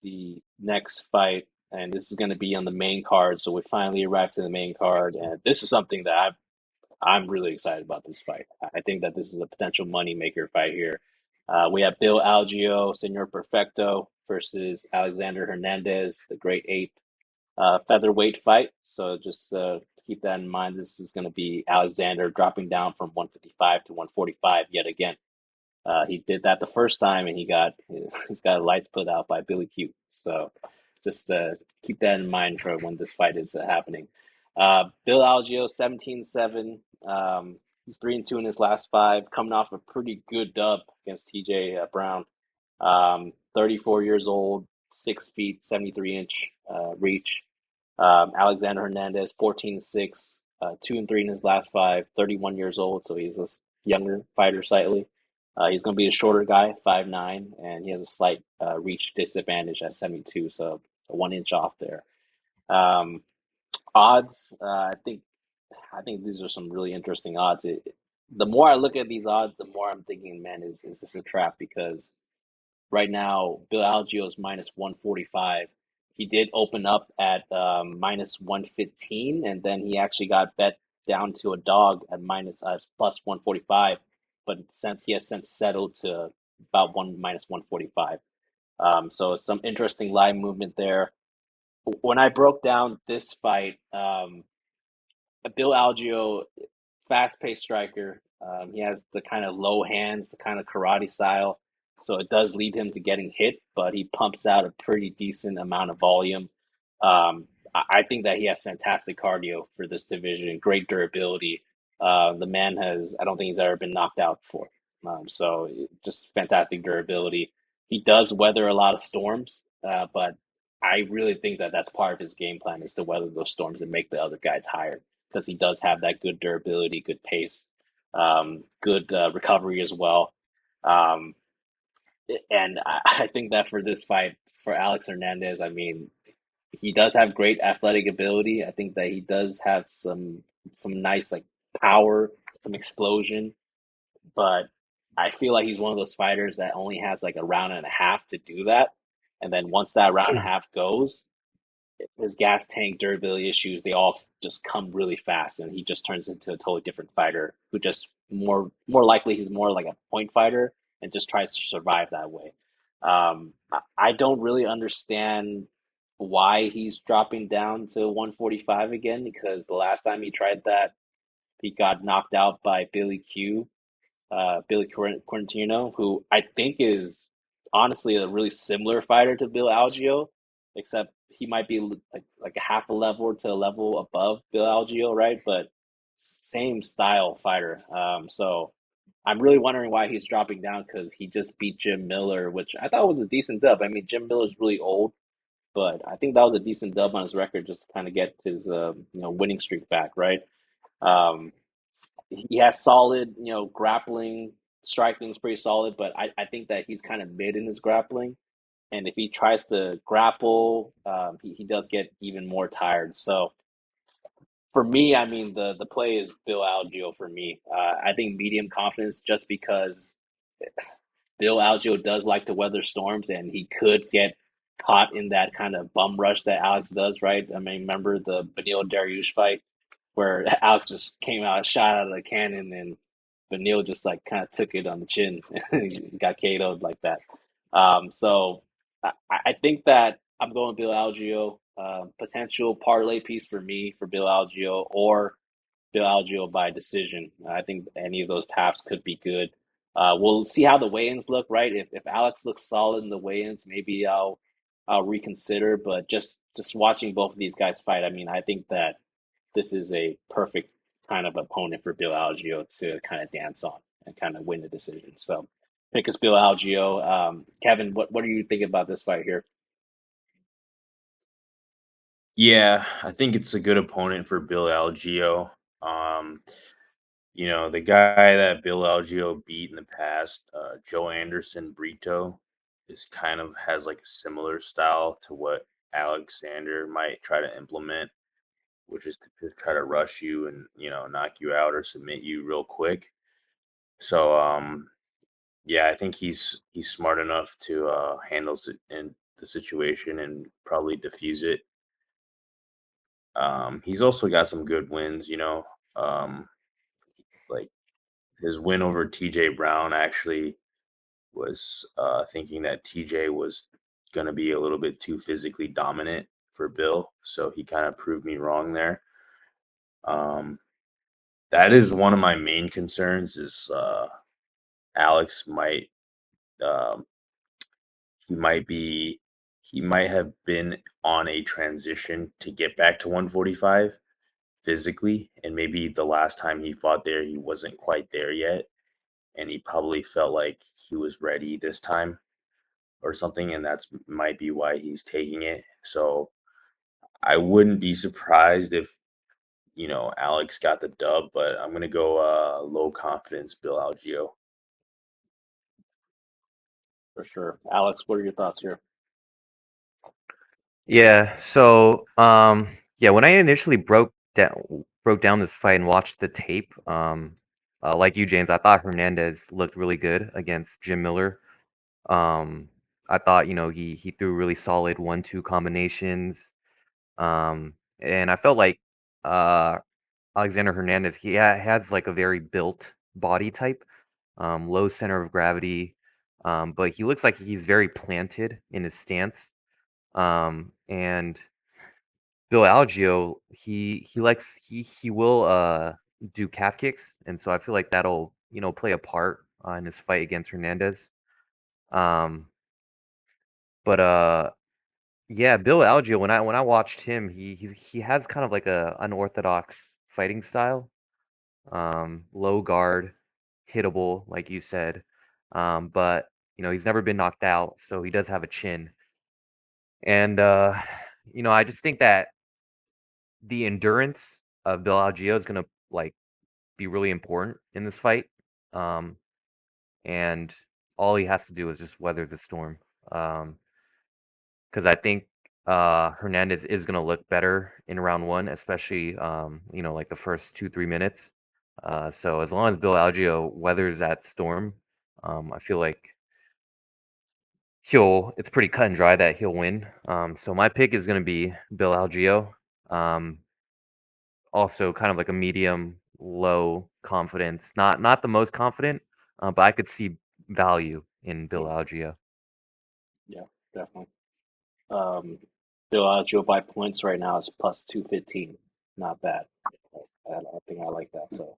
the next fight, and this is going to be on the main card. So we finally arrived to the main card, and this is something that I'm really excited about this fight. I think that this is a potential money maker fight here. We have Bill Algeo, Senor Perfecto, versus Alexander Hernandez, the Great Ape, featherweight fight. So just keep that in mind. This is going to be Alexander dropping down from 155 to 145 yet again. He did that the first time, and he's got lights put out by Billy Q. So just keep that in mind for when this fight is happening. Bill Algeo, 17-7. He's 3-2 in his last five, coming off a pretty good dub against TJ Brown. 34 years old, 6 feet, 73-inch reach. Alexander Hernandez, 14-6, 2-3 in his last five, 31 years old, so he's a younger fighter slightly. He's going to be a shorter guy, 5'9", and he has a slight reach disadvantage at 72, so 1 inch off there. Odds, I think these are some really interesting odds. The more I look at these odds, the more I'm thinking, man, is this a trap? Because right now, Bill Algeo is minus 145. He did open up at minus 115, and then he actually got bet down to a dog at plus 145. But since he has since settled to about minus 145. So some interesting line movement there. When I broke down this fight, Bill Algeo, fast-paced striker. He has the kind of low hands, the kind of karate style. So it does lead him to getting hit, but he pumps out a pretty decent amount of volume. I think that he has fantastic cardio for this division, great durability. The man I don't think he's ever been knocked out before. So just fantastic durability. He does weather a lot of storms, but I really think that that's part of his game plan is to weather those storms and make the other guy tired because he does have that good durability, good pace, good recovery as well. Um, and I think that for this fight, for Alex Hernandez, I mean, he does have great athletic ability. I think that he does have some nice like power, some explosion, but I feel like he's one of those fighters that only has like a round and a half to do that. And then once that round and a half goes, his gas tank durability issues, they all just come really fast and he just turns into a totally different fighter who just more likely he's more like a point fighter and just tries to survive that way. I don't really understand why he's dropping down to 145 again because the last time he tried that, he got knocked out by Billy Quarantino, who I think is honestly a really similar fighter to Bill Algeo, except he might be like a half a level to a level above Bill Algeo, right? But same style fighter. So I'm really wondering why he's dropping down because he just beat Jim Miller, which I thought was a decent dub. I mean, Jim Miller's really old, but I think that was a decent dub on his record just to kind of get his winning streak back, right? Um, he has solid, grappling, striking is pretty solid, but I think that he's kind of mid in his grappling. And if he tries to grapple, he does get even more tired. So for me, I mean, the play is Bill Algeo for me. I think medium confidence just because Bill Algeo does like to weather storms and he could get caught in that kind of bum rush that Alex does, right? I mean, remember the Beneil Dariush fight where Alex just came out, shot out of the cannon, and Beneil just like kind of took it on the chin and he got KO'd like that. So I think that I'm going Bill Algeo, potential parlay piece for me for Bill Algeo or Bill Algeo by decision. I think any of those paths could be good. We'll see how the weigh-ins look, right? If Alex looks solid in the weigh-ins, maybe I'll reconsider. But just watching both of these guys fight, I mean, I think that this is a perfect kind of opponent for Bill Algeo to kind of dance on and kind of win the decision. So pick us Bill Algeo. Kevin, what are you thinking about this fight here? Yeah, I think it's a good opponent for Bill Algeo. Um, the guy that Bill Algeo beat in the past, Joe Anderson Brito, is kind of has like a similar style to what Alexander might try to implement, which is to just try to rush you and knock you out or submit you real quick. So yeah, I think he's smart enough to handle and the situation and probably diffuse it. He's also got some good wins, like his win over TJ Brown actually was thinking that TJ was going to be a little bit too physically dominant for Bill. So he kind of proved me wrong there. Um, that is one of my main concerns is Alex might um, he might be he might have been on a transition to get back to 145 physically, and maybe the last time he fought there he wasn't quite there yet, and he probably felt like he was ready this time or something, and that's might be why he's taking it. So I wouldn't be surprised if Alex got the dub, but I'm gonna go low confidence Bill Algeo. For sure. Alex, what are your thoughts here? Yeah, so yeah, when I initially broke down this fight and watched the tape, like you, James, I thought Hernandez looked really good against Jim Miller. Um, I thought, he threw really solid 1-2 combinations. And I felt like uh Alexander Hernandez, has like a very built body type, low center of gravity, but he looks like he's very planted in his stance. And Bill Algeo, he will do calf kicks, and so I feel like that'll play a part in his fight against Hernandez. Um, but yeah, Bill Algeo, when I watched him, he has kind of like a unorthodox fighting style. Low guard, hittable, like you said. But he's never been knocked out, so he does have a chin. And I just think that the endurance of Bill Algeo is gonna like be really important in this fight. Um, and all he has to do is just weather the storm. Because I think Hernandez is gonna look better in round one, especially like the first 2-3 minutes. So as long as Bill Algeo weathers that storm, I feel like it's pretty cut and dry that he'll win. So my pick is gonna be Bill Algeo. Um, Also kind of like a medium low confidence, not the most confident, but I could see value in Bill Hmm. Algeo. Yeah, definitely. Um, Bill Algeo by points right now is plus 215. Not bad. I think I like that. So